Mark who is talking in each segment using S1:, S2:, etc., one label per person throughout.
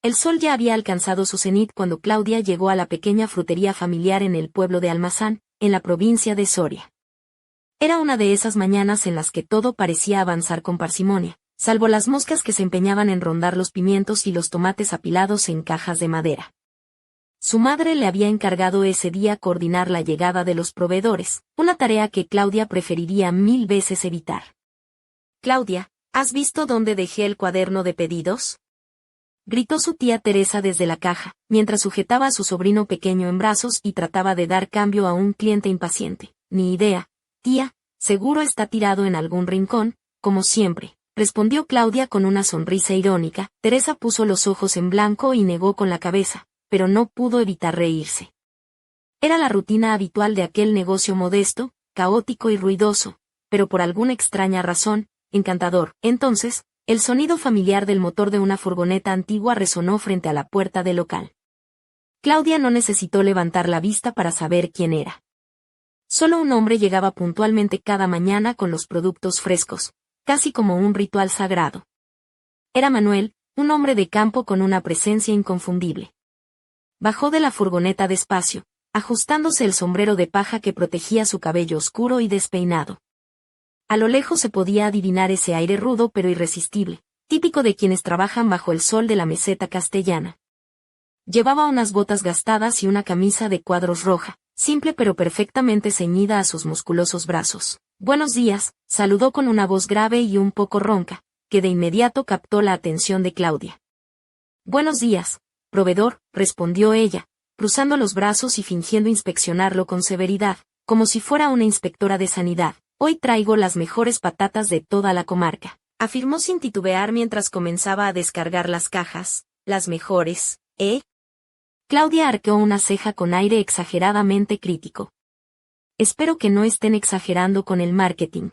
S1: El sol ya había alcanzado su cenit cuando Claudia llegó a la pequeña frutería familiar en el pueblo de Almazán, en la provincia de Soria. Era una de esas mañanas en las que todo parecía avanzar con parsimonia, salvo las moscas que se empeñaban en rondar los pimientos y los tomates apilados en cajas de madera. Su madre le había encargado ese día coordinar la llegada de los proveedores, una tarea que Claudia preferiría 1000 veces evitar. «Claudia, ¿has visto dónde dejé el cuaderno de pedidos?», gritó su tía Teresa desde la caja, mientras sujetaba a su sobrino pequeño en brazos y trataba de dar cambio a un cliente impaciente. «Ni idea, tía, seguro está tirado en algún rincón, como siempre», respondió Claudia con una sonrisa irónica. Teresa puso los ojos en blanco y negó con la cabeza, pero no pudo evitar reírse. Era la rutina habitual de aquel negocio modesto, caótico y ruidoso, pero por alguna extraña razón, encantador. Entonces, el sonido familiar del motor de una furgoneta antigua resonó frente a la puerta del local. Claudia no necesitó levantar la vista para saber quién era. Solo un hombre llegaba puntualmente cada mañana con los productos frescos, casi como un ritual sagrado. Era Manuel, un hombre de campo con una presencia inconfundible. Bajó de la furgoneta despacio, ajustándose el sombrero de paja que protegía su cabello oscuro y despeinado. A lo lejos se podía adivinar ese aire rudo pero irresistible, típico de quienes trabajan bajo el sol de la meseta castellana. Llevaba unas botas gastadas y una camisa de cuadros roja, simple pero perfectamente ceñida a sus musculosos brazos. «Buenos días», saludó con una voz grave y un poco ronca, que de inmediato captó la atención de Claudia. «Buenos días, proveedor», respondió ella, cruzando los brazos y fingiendo inspeccionarlo con severidad, como si fuera una inspectora de sanidad. «Hoy traigo las mejores patatas de toda la comarca», afirmó sin titubear mientras comenzaba a descargar las cajas. «Las mejores, ¿eh?». Claudia arqueó una ceja con aire exageradamente crítico. «Espero que no estén exagerando con el marketing.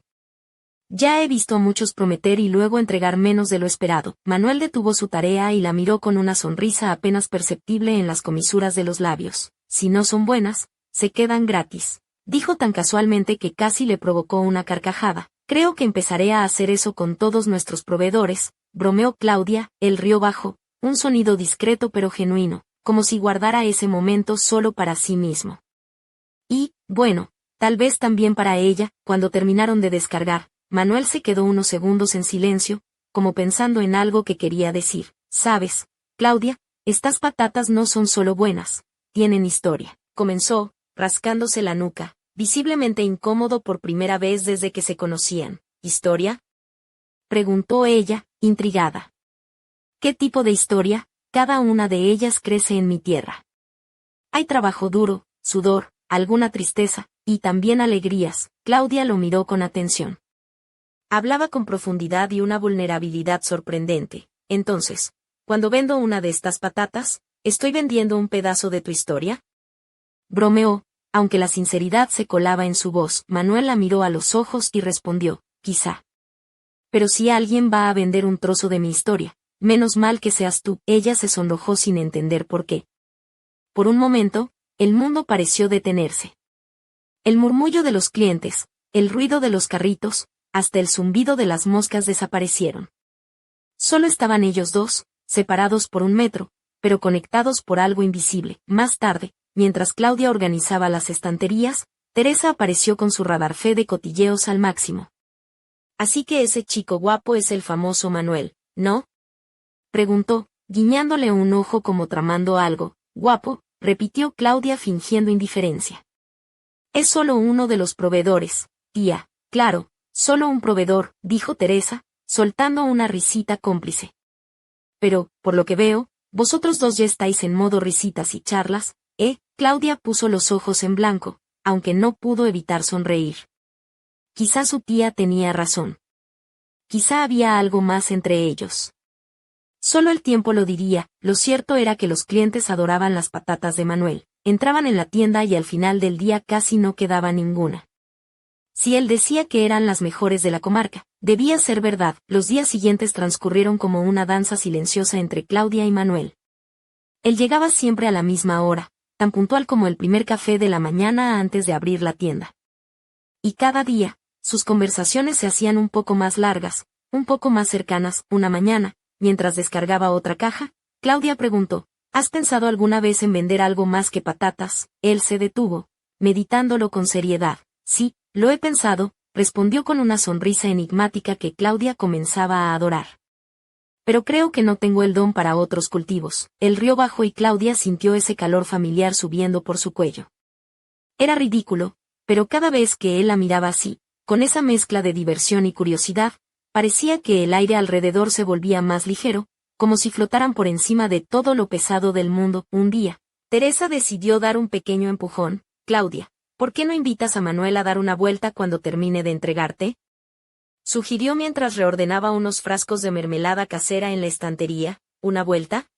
S1: Ya he visto a muchos prometer y luego entregar menos de lo esperado». Manuel detuvo su tarea y la miró con una sonrisa apenas perceptible en las comisuras de los labios. «Si no son buenas, se quedan gratis», dijo tan casualmente que casi le provocó una carcajada. «Creo que empezaré a hacer eso con todos nuestros proveedores», bromeó Claudia. Él rió bajo, un sonido discreto pero genuino, como si guardara ese momento solo para sí mismo. Y, bueno, tal vez también para ella. Cuando terminaron de descargar, Manuel se quedó unos segundos en silencio, como pensando en algo que quería decir. «Sabes, Claudia, estas patatas no son solo buenas, tienen historia», comenzó, rascándose la nuca, visiblemente incómodo por primera vez desde que se conocían. «¿Historia?», preguntó ella, intrigada. «¿Qué tipo de historia?». «Cada una de ellas crece en mi tierra. Hay trabajo duro, sudor, alguna tristeza, y también alegrías». Claudia lo miró con atención. Hablaba con profundidad y una vulnerabilidad sorprendente. «Entonces, cuando vendo una de estas patatas, ¿estoy vendiendo un pedazo de tu historia?», bromeó, aunque la sinceridad se colaba en su voz. Manuel la miró a los ojos y respondió: «Quizá. Pero si alguien va a vender un trozo de mi historia, menos mal que seas tú». Ella se sonrojó sin entender por qué. Por un momento, el mundo pareció detenerse. El murmullo de los clientes, el ruido de los carritos, hasta el zumbido de las moscas desaparecieron. Solo estaban ellos dos, separados por 1 metro, pero conectados por algo invisible. Más tarde, mientras Claudia organizaba las estanterías, Teresa apareció con su radar fe de cotilleos al máximo. «Así que ese chico guapo es el famoso Manuel, ¿no?», preguntó, guiñándole un ojo como tramando algo. «Guapo», repitió Claudia fingiendo indiferencia. «Es solo uno de los proveedores, tía». «Claro, solo un proveedor», dijo Teresa, soltando una risita cómplice. «Pero, por lo que veo, vosotros dos ya estáis en modo risitas y charlas, ¿eh?». Claudia puso los ojos en blanco, aunque no pudo evitar sonreír. Quizá su tía tenía razón. Quizá había algo más entre ellos. Solo el tiempo lo diría. Lo cierto era que los clientes adoraban las patatas de Manuel, entraban en la tienda y al final del día casi no quedaba ninguna. Si él decía que eran las mejores de la comarca, debía ser verdad. Los días siguientes transcurrieron como una danza silenciosa entre Claudia y Manuel. Él llegaba siempre a la misma hora, tan puntual como el primer café de la mañana antes de abrir la tienda. Y cada día, sus conversaciones se hacían un poco más largas, un poco más cercanas. Una mañana, mientras descargaba otra caja, Claudia preguntó, ¿has pensado alguna vez en vender algo más que patatas? Él se detuvo, meditándolo con seriedad. Sí, lo he pensado, respondió con una sonrisa enigmática que Claudia comenzaba a adorar. Pero creo que no tengo el don para otros cultivos. El río bajó y Claudia sintió ese calor familiar subiendo por su cuello. Era ridículo, pero cada vez que él la miraba así, con esa mezcla de diversión y curiosidad, parecía que el aire alrededor se volvía más ligero, como si flotaran por encima de todo lo pesado del mundo. Un día, Teresa decidió dar un pequeño empujón. Claudia, ¿por qué no invitas a Manuel a dar una vuelta cuando termine de entregarte? Sugirió mientras reordenaba unos frascos de mermelada casera en la estantería. ¿Una vuelta?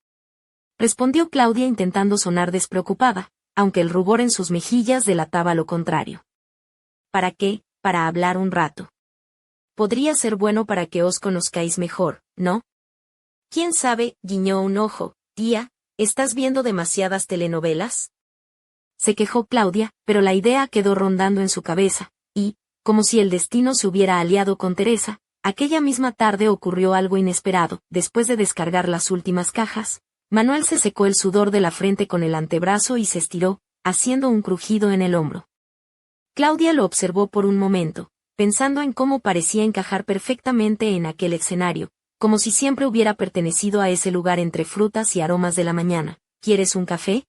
S1: Respondió Claudia intentando sonar despreocupada, aunque el rubor en sus mejillas delataba lo contrario. ¿Para qué? Para hablar un rato. Podría ser bueno para que os conozcáis mejor, ¿no? ¿Quién sabe? Guiñó un ojo. Tía, ¿estás viendo demasiadas telenovelas? Se quejó Claudia, pero la idea quedó rondando en su cabeza, y, como si el destino se hubiera aliado con Teresa, aquella misma tarde ocurrió algo inesperado. Después de descargar las últimas cajas, Manuel se secó el sudor de la frente con el antebrazo y se estiró, haciendo un crujido en el hombro. Claudia lo observó por un momento, pensando en cómo parecía encajar perfectamente en aquel escenario, como si siempre hubiera pertenecido a ese lugar entre frutas y aromas de la mañana. ¿Quieres un café?,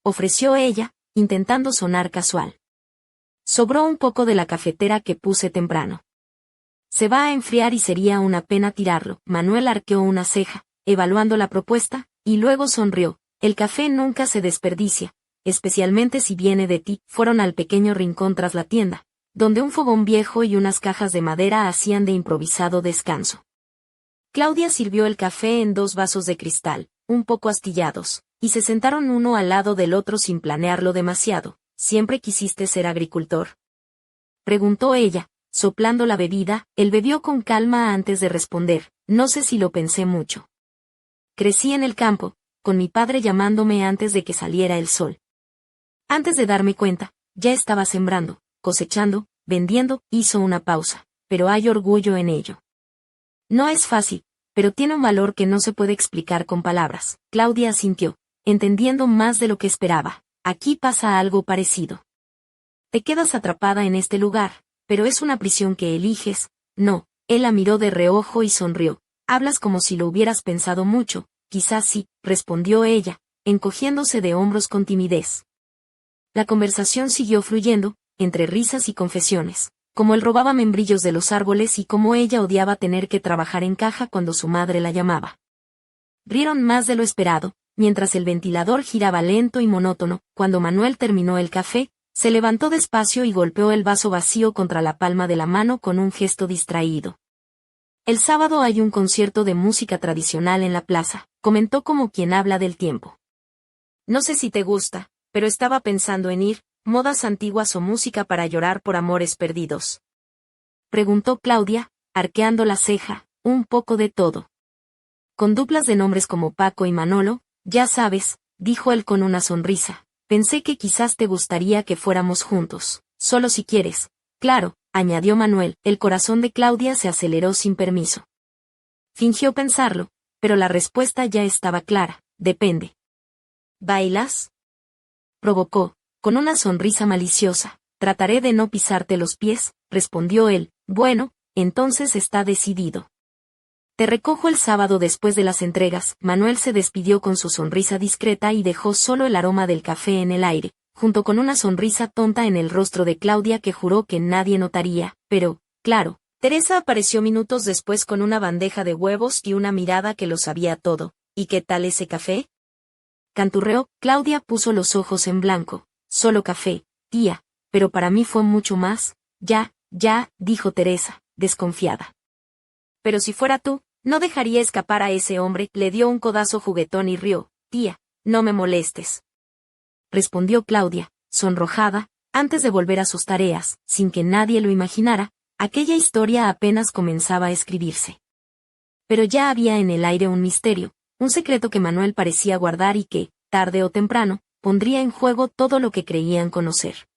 S1: ofreció ella, intentando sonar casual. Sobró un poco de la cafetera que puse temprano. Se va a enfriar y sería una pena tirarlo. Manuel arqueó una ceja, evaluando la propuesta, y luego sonrió. El café nunca se desperdicia, especialmente si viene de ti. Fueron al pequeño rincón tras la tienda, donde un fogón viejo y unas cajas de madera hacían de improvisado descanso. Claudia sirvió el café en 2 vasos de cristal, un poco astillados, y se sentaron uno al lado del otro sin planearlo demasiado. ¿Siempre quisiste ser agricultor?, preguntó ella, soplando la bebida. Él bebió con calma antes de responder. No sé si lo pensé mucho. Crecí en el campo, con mi padre llamándome antes de que saliera el sol. Antes de darme cuenta, ya estaba sembrando, cosechando, vendiendo. Hizo una pausa, pero hay orgullo en ello. No es fácil, pero tiene un valor que no se puede explicar con palabras. Claudia asintió, entendiendo más de lo que esperaba. Aquí pasa algo parecido. Te quedas atrapada en este lugar, pero es una prisión que eliges. No, él la miró de reojo y sonrió. Hablas como si lo hubieras pensado mucho. Quizás sí, respondió ella, encogiéndose de hombros con timidez. La conversación siguió fluyendo, entre risas y confesiones, como él robaba membrillos de los árboles y como ella odiaba tener que trabajar en caja cuando su madre la llamaba. Rieron más de lo esperado, mientras el ventilador giraba lento y monótono. Cuando Manuel terminó el café, se levantó despacio y golpeó el vaso vacío contra la palma de la mano con un gesto distraído. El sábado hay un concierto de música tradicional en la plaza, comentó como quien habla del tiempo. No sé si te gusta, pero estaba pensando en ir. ¿Modas antiguas o música para llorar por amores perdidos?, preguntó Claudia, arqueando la ceja. Un poco de todo. Con duplas de nombres como Paco y Manolo, ya sabes, dijo él con una sonrisa. Pensé que quizás te gustaría que fuéramos juntos, solo si quieres. Claro, añadió Manuel. El corazón de Claudia se aceleró sin permiso. Fingió pensarlo, pero la respuesta ya estaba clara. Depende. ¿Bailas?, provocó, con una sonrisa maliciosa. Trataré de no pisarte los pies, respondió él. Bueno, entonces está decidido. Te recojo el sábado después de las entregas. Manuel se despidió con su sonrisa discreta y dejó solo el aroma del café en el aire, junto con una sonrisa tonta en el rostro de Claudia que juró que nadie notaría. Pero, claro, Teresa apareció minutos después con una bandeja de huevos y una mirada que lo sabía todo. ¿Y qué tal ese café?, canturreó. Claudia puso los ojos en blanco. Solo café, tía, pero para mí fue mucho más. Ya, dijo Teresa, desconfiada. Pero si fuera tú, no dejaría escapar a ese hombre. Le dio un codazo juguetón y rió. Tía, no me molestes, respondió Claudia, sonrojada. Antes de volver a sus tareas, sin que nadie lo imaginara, aquella historia apenas comenzaba a escribirse. Pero ya había en el aire un misterio, un secreto que Manuel parecía guardar y que, tarde o temprano, pondría en juego todo lo que creían conocer.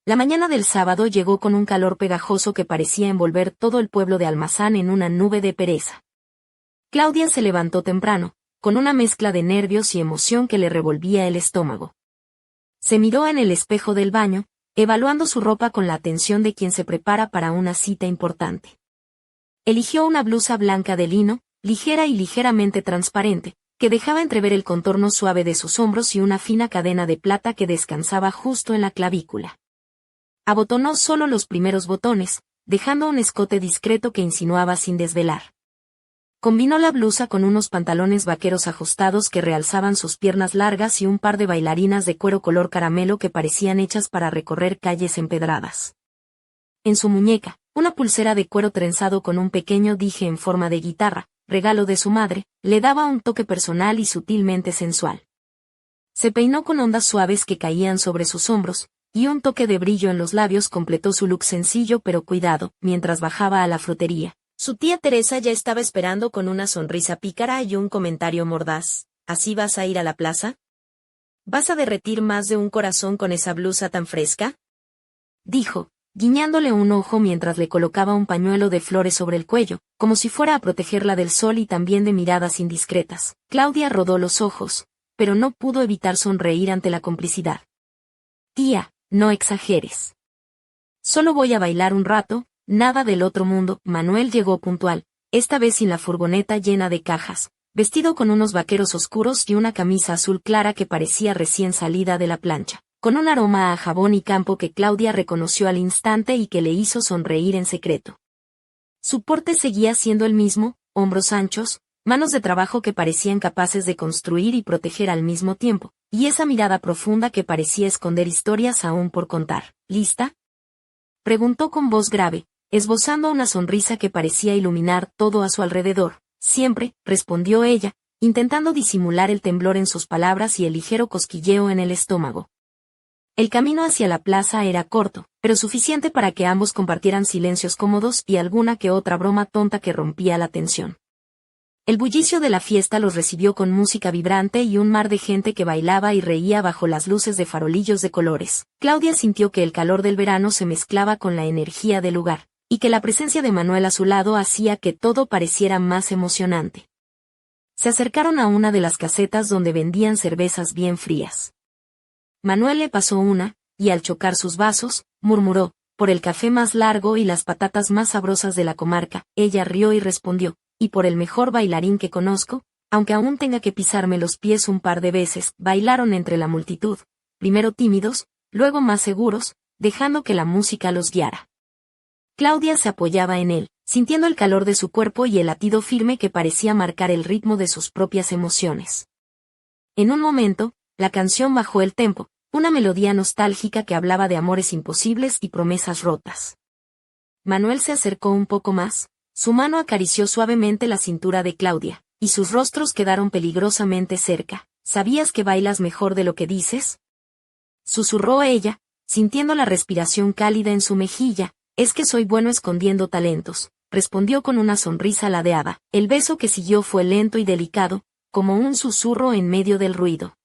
S1: La mañana del sábado llegó con un calor pegajoso que parecía envolver todo el pueblo de Almazán en una nube de pereza. Claudia se levantó temprano, con una mezcla de nervios y emoción que le revolvía el estómago. Se miró en el espejo del baño, evaluando su ropa con la atención de quien se prepara para una cita importante. Eligió una blusa blanca de lino, ligera y ligeramente transparente, que dejaba entrever el contorno suave de sus hombros y una fina cadena de plata que descansaba justo en la clavícula. Abotonó solo los primeros botones, dejando un escote discreto que insinuaba sin desvelar. Combinó la blusa con unos pantalones vaqueros ajustados que realzaban sus piernas largas y un par de bailarinas de cuero color caramelo que parecían hechas para recorrer calles empedradas. En su muñeca, una pulsera de cuero trenzado con un pequeño dije en forma de guitarra, regalo de su madre, le daba un toque personal y sutilmente sensual. Se peinó con ondas suaves que caían sobre sus hombros, y un toque de brillo en los labios completó su look sencillo pero cuidado, mientras bajaba a la frutería. Su tía Teresa ya estaba esperando con una sonrisa pícara y un comentario mordaz. ¿Así vas a ir a la plaza? ¿Vas a derretir más de un corazón con esa blusa tan fresca? Dijo, guiñándole un ojo mientras le colocaba un pañuelo de flores sobre el cuello, como si fuera a protegerla del sol y también de miradas indiscretas. Claudia rodó los ojos, pero no pudo evitar sonreír ante la complicidad. Tía, no exageres. Solo voy a bailar un rato. Nada del otro mundo. Manuel llegó puntual, esta vez sin la furgoneta llena de cajas, vestido con unos vaqueros oscuros y una camisa azul clara que parecía recién salida de la plancha, con un aroma a jabón y campo que Claudia reconoció al instante y que le hizo sonreír en secreto. Su porte seguía siendo el mismo, hombros anchos, manos de trabajo que parecían capaces de construir y proteger al mismo tiempo, y esa mirada profunda que parecía esconder historias aún por contar. ¿Lista?, preguntó con voz grave, esbozando una sonrisa que parecía iluminar todo a su alrededor. Siempre, respondió ella, intentando disimular el temblor en sus palabras y el ligero cosquilleo en el estómago. El camino hacia la plaza era corto, pero suficiente para que ambos compartieran silencios cómodos y alguna que otra broma tonta que rompía la tensión. El bullicio de la fiesta los recibió con música vibrante y un mar de gente que bailaba y reía bajo las luces de farolillos de colores. Claudia sintió que el calor del verano se mezclaba con la energía del lugar, y que la presencia de Manuel a su lado hacía que todo pareciera más emocionante. Se acercaron a una de las casetas donde vendían cervezas bien frías. Manuel le pasó una, y al chocar sus vasos, murmuró, por el café más largo y las patatas más sabrosas de la comarca. Ella rió y respondió, y por el mejor bailarín que conozco, aunque aún tenga que pisarme los pies un par de veces. Bailaron entre la multitud, primero tímidos, luego más seguros, dejando que la música los guiara. Claudia se apoyaba en él, sintiendo el calor de su cuerpo y el latido firme que parecía marcar el ritmo de sus propias emociones. En un momento, la canción bajó el tempo, una melodía nostálgica que hablaba de amores imposibles y promesas rotas. Manuel se acercó un poco más, su mano acarició suavemente la cintura de Claudia, y sus rostros quedaron peligrosamente cerca. ¿Sabías que bailas mejor de lo que dices?, susurró ella, sintiendo la respiración cálida en su mejilla. Es que soy bueno escondiendo talentos, respondió con una sonrisa ladeada. El beso que siguió fue lento y delicado, como un susurro en medio del ruido.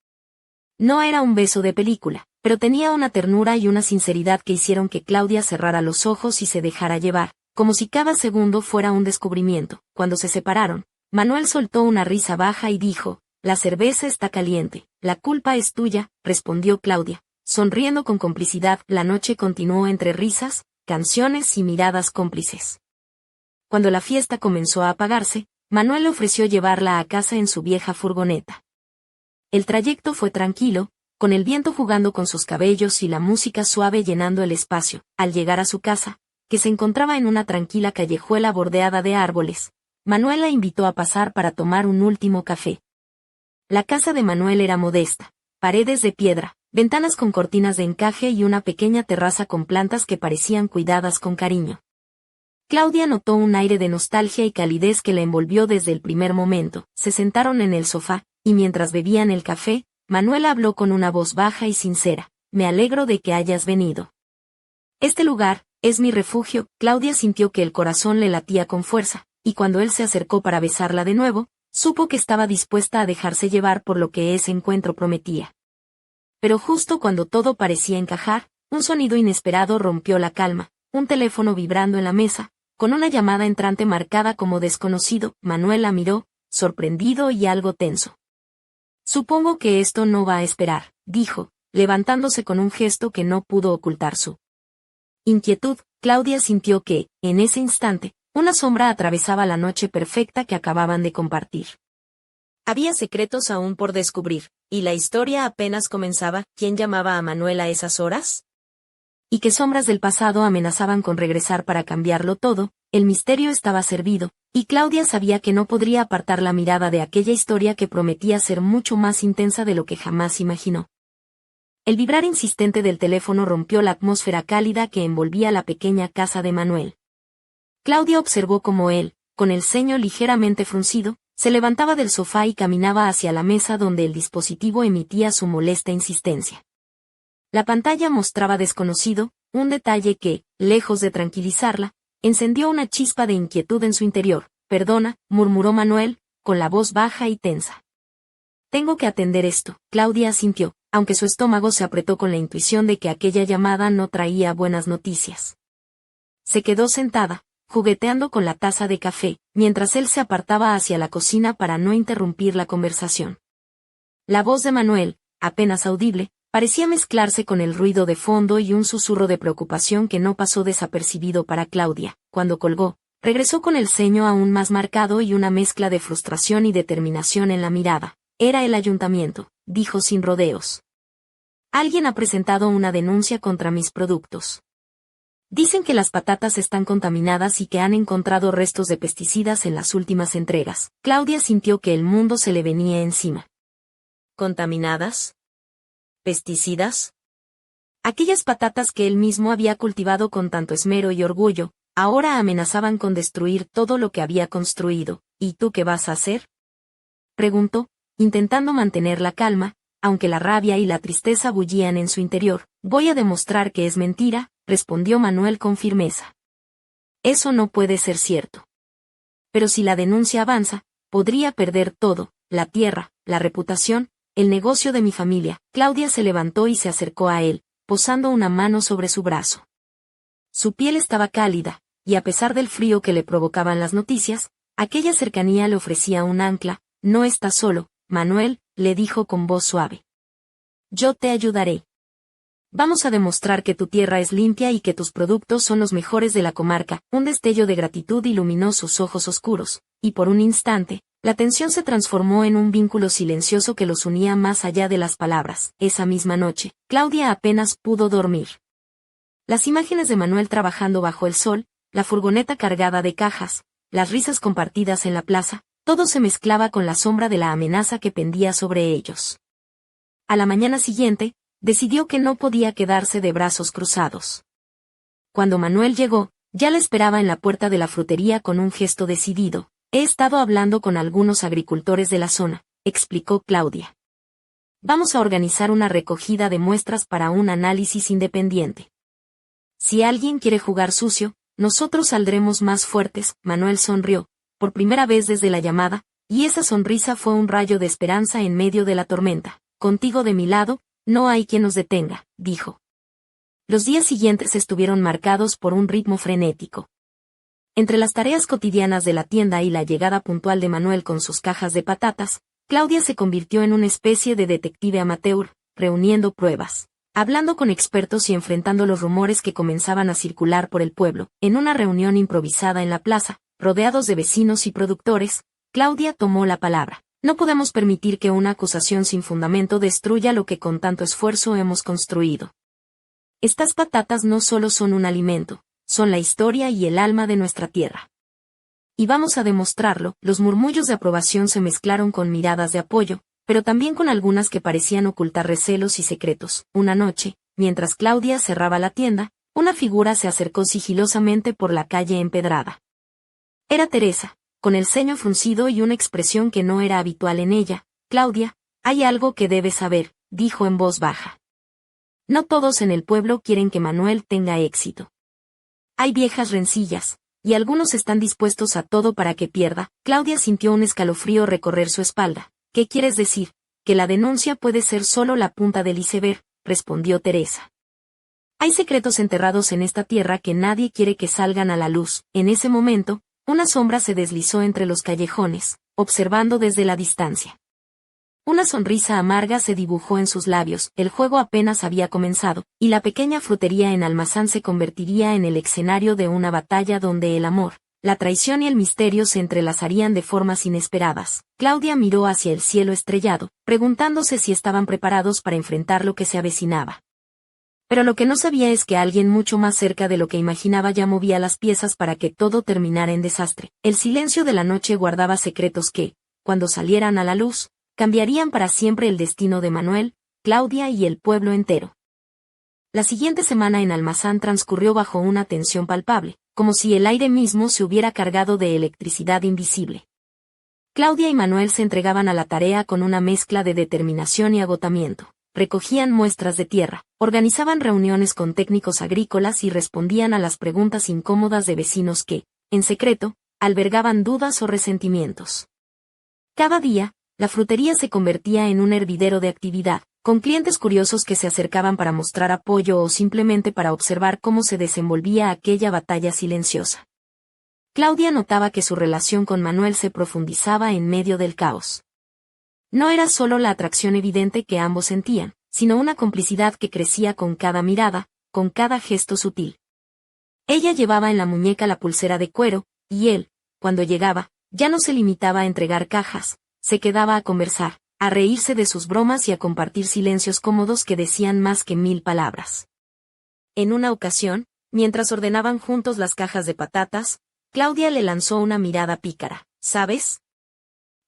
S1: No era un beso de película, pero tenía una ternura y una sinceridad que hicieron que Claudia cerrara los ojos y se dejara llevar, como si cada segundo fuera un descubrimiento. Cuando se separaron, Manuel soltó una risa baja y dijo, la cerveza está caliente, la culpa es tuya, respondió Claudia, sonriendo con complicidad. La noche continuó entre risas, canciones y miradas cómplices. Cuando la fiesta comenzó a apagarse, Manuel le ofreció llevarla a casa en su vieja furgoneta. El trayecto fue tranquilo, con el viento jugando con sus cabellos y la música suave llenando el espacio. Al llegar a su casa, que se encontraba en una tranquila callejuela bordeada de árboles, Manuel la invitó a pasar para tomar un último café. La casa de Manuel era modesta, paredes de piedra, ventanas con cortinas de encaje y una pequeña terraza con plantas que parecían cuidadas con cariño. Claudia notó un aire de nostalgia y calidez que la envolvió desde el primer momento. Se sentaron en el sofá, y mientras bebían el café, Manuel habló con una voz baja y sincera. Me alegro de que hayas venido. Este lugar es mi refugio. Claudia sintió que el corazón le latía con fuerza, y cuando él se acercó para besarla de nuevo, supo que estaba dispuesta a dejarse llevar por lo que ese encuentro prometía. Pero justo cuando todo parecía encajar, un sonido inesperado rompió la calma, un teléfono vibrando en la mesa, con una llamada entrante marcada como desconocido. Manuel la miró, sorprendido y algo tenso. Supongo que esto no va a esperar, dijo, levantándose con un gesto que no pudo ocultar su inquietud. Claudia sintió que, en ese instante, una sombra atravesaba la noche perfecta que acababan de compartir. Había secretos aún por descubrir, y la historia apenas comenzaba. ¿Quién llamaba a Manuel a esas horas? Y qué sombras del pasado amenazaban con regresar para cambiarlo todo. El misterio estaba servido, y Claudia sabía que no podría apartar la mirada de aquella historia que prometía ser mucho más intensa de lo que jamás imaginó. El vibrar insistente del teléfono rompió la atmósfera cálida que envolvía la pequeña casa de Manuel. Claudia observó cómo él, con el ceño ligeramente fruncido, se levantaba del sofá y caminaba hacia la mesa donde el dispositivo emitía su molesta insistencia. La pantalla mostraba desconocido, un detalle que, lejos de tranquilizarla, encendió una chispa de inquietud en su interior. Perdona, murmuró Manuel, con la voz baja y tensa. Tengo que atender esto. Claudia asintió, aunque su estómago se apretó con la intuición de que aquella llamada no traía buenas noticias. Se quedó sentada, jugueteando con la taza de café, mientras él se apartaba hacia la cocina para no interrumpir la conversación. La voz de Manuel, apenas audible, parecía mezclarse con el ruido de fondo y un susurro de preocupación que no pasó desapercibido para Claudia. Cuando colgó, regresó con el ceño aún más marcado y una mezcla de frustración y determinación en la mirada. Era el ayuntamiento, dijo sin rodeos. Alguien ha presentado una denuncia contra mis productos. Dicen que las patatas están contaminadas y que han encontrado restos de pesticidas en las últimas entregas. Claudia sintió que el mundo se le venía encima. ¿Contaminadas? ¿Pesticidas? Aquellas patatas que él mismo había cultivado con tanto esmero y orgullo, ahora amenazaban con destruir todo lo que había construido. ¿Y tú qué vas a hacer?, preguntó, intentando mantener la calma, aunque la rabia y la tristeza bullían en su interior. Voy a demostrar que es mentira, respondió Manuel con firmeza. Eso no puede ser cierto. Pero si la denuncia avanza, podría perder todo, la tierra, la reputación, el negocio de mi familia. Claudia se levantó y se acercó a él, posando una mano sobre su brazo. Su piel estaba cálida, y a pesar del frío que le provocaban las noticias, aquella cercanía le ofrecía un ancla. No estás solo, Manuel, le dijo con voz suave. Yo te ayudaré. Vamos a demostrar que tu tierra es limpia y que tus productos son los mejores de la comarca. Un destello de gratitud iluminó sus ojos oscuros, y por un instante, la tensión se transformó en un vínculo silencioso que los unía más allá de las palabras. Esa misma noche, Claudia apenas pudo dormir. Las imágenes de Manuel trabajando bajo el sol, la furgoneta cargada de cajas, las risas compartidas en la plaza, todo se mezclaba con la sombra de la amenaza que pendía sobre ellos. A la mañana siguiente, decidió que no podía quedarse de brazos cruzados. Cuando Manuel llegó, ya la esperaba en la puerta de la frutería con un gesto decidido. He estado hablando con algunos agricultores de la zona, explicó Claudia. Vamos a organizar una recogida de muestras para un análisis independiente. Si alguien quiere jugar sucio, nosotros saldremos más fuertes. Manuel sonrió, por primera vez desde la llamada, y esa sonrisa fue un rayo de esperanza en medio de la tormenta. Contigo de mi lado, no hay quien nos detenga, dijo. Los días siguientes estuvieron marcados por un ritmo frenético. Entre las tareas cotidianas de la tienda y la llegada puntual de Manuel con sus cajas de patatas, Claudia se convirtió en una especie de detective amateur, reuniendo pruebas, hablando con expertos y enfrentando los rumores que comenzaban a circular por el pueblo. En una reunión improvisada en la plaza, rodeados de vecinos y productores, Claudia tomó la palabra. No podemos permitir que una acusación sin fundamento destruya lo que con tanto esfuerzo hemos construido. Estas patatas no solo son un alimento, son la historia y el alma de nuestra tierra. Y vamos a demostrarlo. Los murmullos de aprobación se mezclaron con miradas de apoyo, pero también con algunas que parecían ocultar recelos y secretos. Una noche, mientras Claudia cerraba la tienda, una figura se acercó sigilosamente por la calle empedrada. Era Teresa, con el ceño fruncido y una expresión que no era habitual en ella. Claudia, hay algo que debes saber, dijo en voz baja. No todos en el pueblo quieren que Manuel tenga éxito. Hay viejas rencillas, y algunos están dispuestos a todo para que pierda. Claudia sintió un escalofrío recorrer su espalda. ¿Qué quieres decir? Que la denuncia puede ser solo la punta del iceberg, respondió Teresa. Hay secretos enterrados en esta tierra que nadie quiere que salgan a la luz. En ese momento, una sombra se deslizó entre los callejones, observando desde la distancia. Una sonrisa amarga se dibujó en sus labios, el juego apenas había comenzado, y la pequeña frutería en Almazán se convertiría en el escenario de una batalla donde el amor, la traición y el misterio se entrelazarían de formas inesperadas. Claudia miró hacia el cielo estrellado, preguntándose si estaban preparados para enfrentar lo que se avecinaba. Pero lo que no sabía es que alguien mucho más cerca de lo que imaginaba ya movía las piezas para que todo terminara en desastre. El silencio de la noche guardaba secretos que, cuando salieran a la luz, cambiarían para siempre el destino de Manuel, Claudia y el pueblo entero. La siguiente semana en Almazán transcurrió bajo una tensión palpable, como si el aire mismo se hubiera cargado de electricidad invisible. Claudia y Manuel se entregaban a la tarea con una mezcla de determinación y agotamiento. Recogían muestras de tierra, organizaban reuniones con técnicos agrícolas y respondían a las preguntas incómodas de vecinos que, en secreto, albergaban dudas o resentimientos. Cada día, la frutería se convertía en un hervidero de actividad, con clientes curiosos que se acercaban para mostrar apoyo o simplemente para observar cómo se desenvolvía aquella batalla silenciosa. Claudia notaba que su relación con Manuel se profundizaba en medio del caos. No era solo la atracción evidente que ambos sentían, sino una complicidad que crecía con cada mirada, con cada gesto sutil. Ella llevaba en la muñeca la pulsera de cuero, y él, cuando llegaba, ya no se limitaba a entregar cajas, se quedaba a conversar, a reírse de sus bromas y a compartir silencios cómodos que decían más que 1000 palabras. En una ocasión, mientras ordenaban juntos las cajas de patatas, Claudia le lanzó una mirada pícara. ¿Sabes?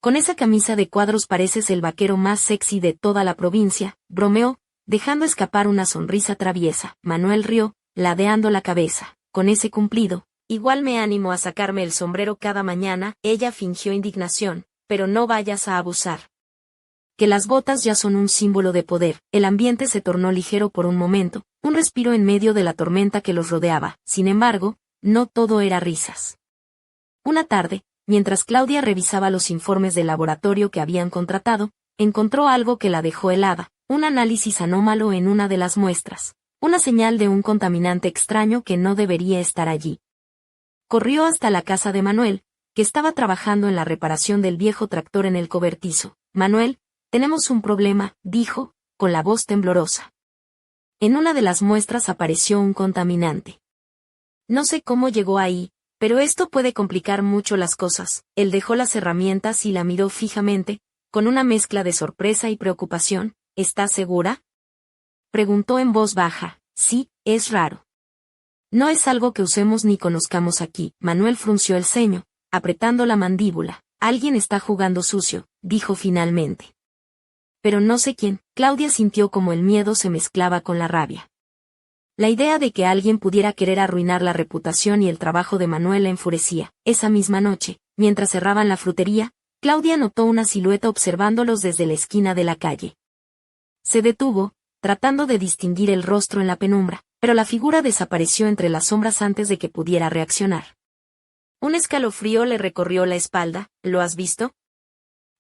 S1: Con esa camisa de cuadros pareces el vaquero más sexy de toda la provincia, bromeó, dejando escapar una sonrisa traviesa. Manuel rió, ladeando la cabeza. Con ese cumplido, igual me animo a sacarme el sombrero cada mañana. Ella fingió indignación, pero no vayas a abusar. Que las botas ya son un símbolo de poder. El ambiente se tornó ligero por un momento, un respiro en medio de la tormenta que los rodeaba. Sin embargo, no todo era risas. Una tarde, mientras Claudia revisaba los informes del laboratorio que habían contratado, encontró algo que la dejó helada, un análisis anómalo en una de las muestras, una señal de un contaminante extraño que no debería estar allí. Corrió hasta la casa de Manuel, que estaba trabajando en la reparación del viejo tractor en el cobertizo. Manuel, tenemos un problema, dijo, con la voz temblorosa. En una de las muestras apareció un contaminante. No sé cómo llegó ahí, pero esto puede complicar mucho las cosas. Él dejó las herramientas y la miró fijamente, con una mezcla de sorpresa y preocupación. ¿Estás segura? Preguntó en voz baja. Sí, es raro. No es algo que usemos ni conozcamos aquí. Manuel frunció el ceño, apretando la mandíbula. Alguien está jugando sucio, dijo finalmente. Pero no sé quién. Claudia sintió como el miedo se mezclaba con la rabia. La idea de que alguien pudiera querer arruinar la reputación y el trabajo de Manuel la enfurecía. Esa misma noche, mientras cerraban la frutería, Claudia notó una silueta observándolos desde la esquina de la calle. Se detuvo, tratando de distinguir el rostro en la penumbra, pero la figura desapareció entre las sombras antes de que pudiera reaccionar. Un escalofrío le recorrió la espalda. ¿Lo has visto?,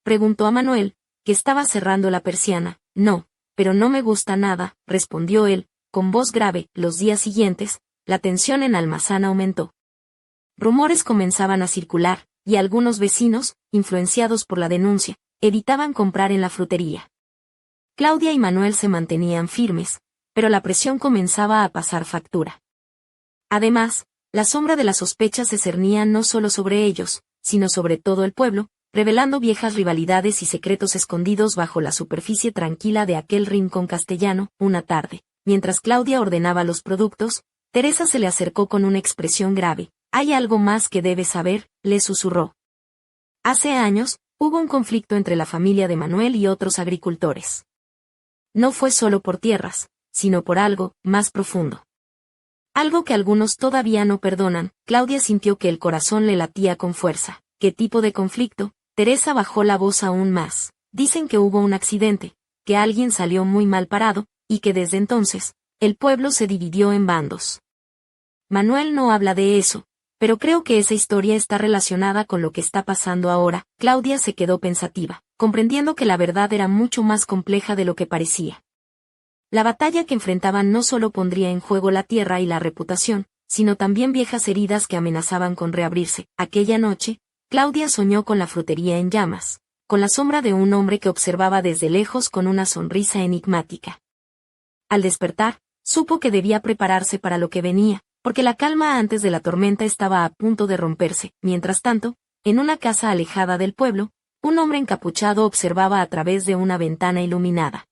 S1: preguntó a Manuel, que estaba cerrando la persiana. No, pero no me gusta nada, respondió él, con voz grave. Los días siguientes, la tensión en Almazán aumentó. Rumores comenzaban a circular, y algunos vecinos, influenciados por la denuncia, evitaban comprar en la frutería. Claudia y Manuel se mantenían firmes, pero la presión comenzaba a pasar factura. Además, la sombra de la sospecha se cernía no solo sobre ellos, sino sobre todo el pueblo, revelando viejas rivalidades y secretos escondidos bajo la superficie tranquila de aquel rincón castellano. Una tarde, mientras Claudia ordenaba los productos, Teresa se le acercó con una expresión grave. «Hay algo más que debes saber», le susurró. Hace años, hubo un conflicto entre la familia de Manuel y otros agricultores. No fue solo por tierras, sino por algo más profundo. Algo que algunos todavía no perdonan. Claudia sintió que el corazón le latía con fuerza. ¿Qué tipo de conflicto? Teresa bajó la voz aún más. Dicen que hubo un accidente, que alguien salió muy mal parado, y que desde entonces, el pueblo se dividió en bandos. Manuel no habla de eso, pero creo que esa historia está relacionada con lo que está pasando ahora. Claudia se quedó pensativa, comprendiendo que la verdad era mucho más compleja de lo que parecía. La batalla que enfrentaban no solo pondría en juego la tierra y la reputación, sino también viejas heridas que amenazaban con reabrirse. Aquella noche, Claudia soñó con la frutería en llamas, con la sombra de un hombre que observaba desde lejos con una sonrisa enigmática. Al despertar, supo que debía prepararse para lo que venía, porque la calma antes de la tormenta estaba a punto de romperse. Mientras tanto, en una casa alejada del pueblo, un hombre encapuchado observaba a través de una ventana iluminada.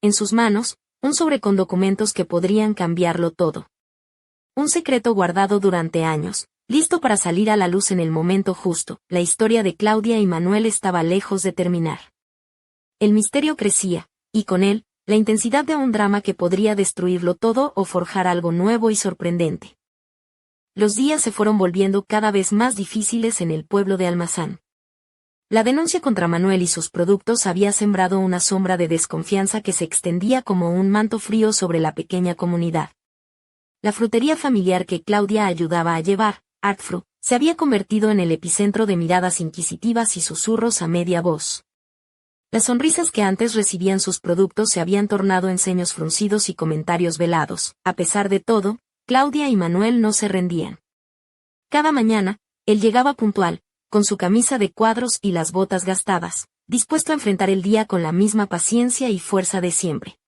S1: En sus manos, un sobre con documentos que podrían cambiarlo todo. Un secreto guardado durante años, listo para salir a la luz en el momento justo. La historia de Claudia y Manuel estaba lejos de terminar. El misterio crecía, y con él, la intensidad de un drama que podría destruirlo todo o forjar algo nuevo y sorprendente. Los días se fueron volviendo cada vez más difíciles en el pueblo de Almazán. La denuncia contra Manuel y sus productos había sembrado una sombra de desconfianza que se extendía como un manto frío sobre la pequeña comunidad. La frutería familiar que Claudia ayudaba a llevar, Artfru, se había convertido en el epicentro de miradas inquisitivas y susurros a media voz. Las sonrisas que antes recibían sus productos se habían tornado en ceños fruncidos y comentarios velados. A pesar de todo, Claudia y Manuel no se rendían. Cada mañana, él llegaba puntual, con su camisa de cuadros y las botas gastadas, dispuesto a enfrentar el día con la misma paciencia y fuerza de siempre.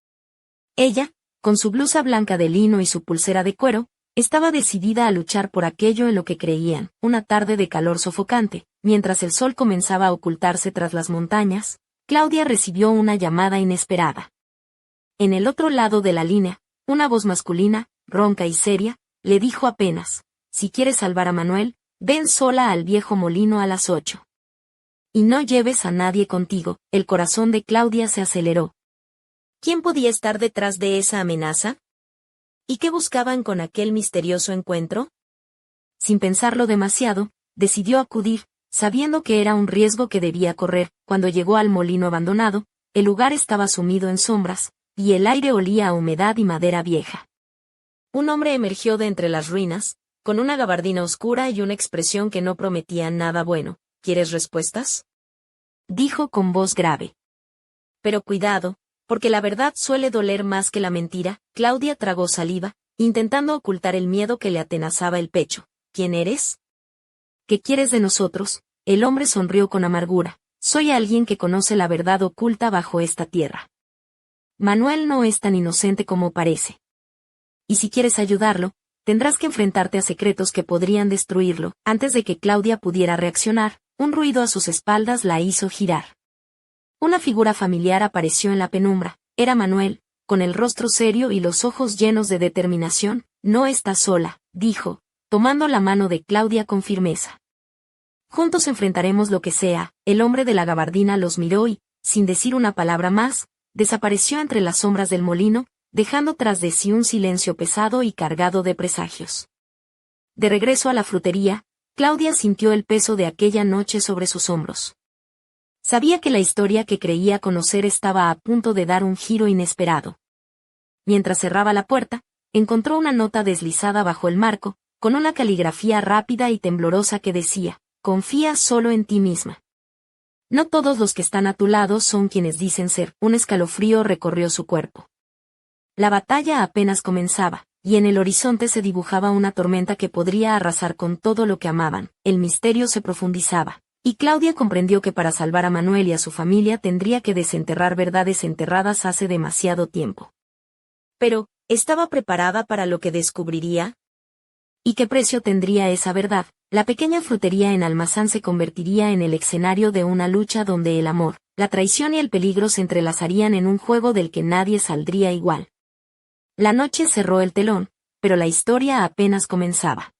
S1: Ella, con su blusa blanca de lino y su pulsera de cuero, estaba decidida a luchar por aquello en lo que creían. Una tarde de calor sofocante, mientras el sol comenzaba a ocultarse tras las montañas, Claudia recibió una llamada inesperada. En el otro lado de la línea, una voz masculina, ronca y seria, le dijo apenas: «Si quieres salvar a Manuel, ven sola al viejo molino a las 8. Y no lleves a nadie contigo». El corazón de Claudia se aceleró. ¿Quién podía estar detrás de esa amenaza? ¿Y qué buscaban con aquel misterioso encuentro? Sin pensarlo demasiado, decidió acudir, sabiendo que era un riesgo que debía correr. Cuando llegó al molino abandonado, el lugar estaba sumido en sombras, y el aire olía a humedad y madera vieja. Un hombre emergió de entre las ruinas, con una gabardina oscura y una expresión que no prometía nada bueno. ¿Quieres respuestas?, dijo con voz grave. Pero cuidado, porque la verdad suele doler más que la mentira. Claudia tragó saliva, intentando ocultar el miedo que le atenazaba el pecho. ¿Quién eres? ¿Qué quieres de nosotros? El hombre sonrió con amargura. Soy alguien que conoce la verdad oculta bajo esta tierra. Manuel no es tan inocente como parece. Y si quieres ayudarlo, tendrás que enfrentarte a secretos que podrían destruirlo. Antes de que Claudia pudiera reaccionar, un ruido a sus espaldas la hizo girar. Una figura familiar apareció en la penumbra. Era Manuel, con el rostro serio y los ojos llenos de determinación. «No estás sola», dijo, tomando la mano de Claudia con firmeza. «Juntos enfrentaremos lo que sea». El hombre de la gabardina los miró y, sin decir una palabra más, desapareció entre las sombras del molino, dejando tras de sí un silencio pesado y cargado de presagios. De regreso a la frutería, Claudia sintió el peso de aquella noche sobre sus hombros. Sabía que la historia que creía conocer estaba a punto de dar un giro inesperado. Mientras cerraba la puerta, encontró una nota deslizada bajo el marco, con una caligrafía rápida y temblorosa que decía: «Confía solo en ti misma. No todos los que están a tu lado son quienes dicen ser». Un escalofrío recorrió su cuerpo. La batalla apenas comenzaba, y en el horizonte se dibujaba una tormenta que podría arrasar con todo lo que amaban. El misterio se profundizaba, y Claudia comprendió que para salvar a Manuel y a su familia tendría que desenterrar verdades enterradas hace demasiado tiempo. Pero, ¿estaba preparada para lo que descubriría? ¿Y qué precio tendría esa verdad? La pequeña frutería en Almazán se convertiría en el escenario de una lucha donde el amor, la traición y el peligro se entrelazarían en un juego del que nadie saldría igual. La noche cerró el telón, pero la historia apenas comenzaba.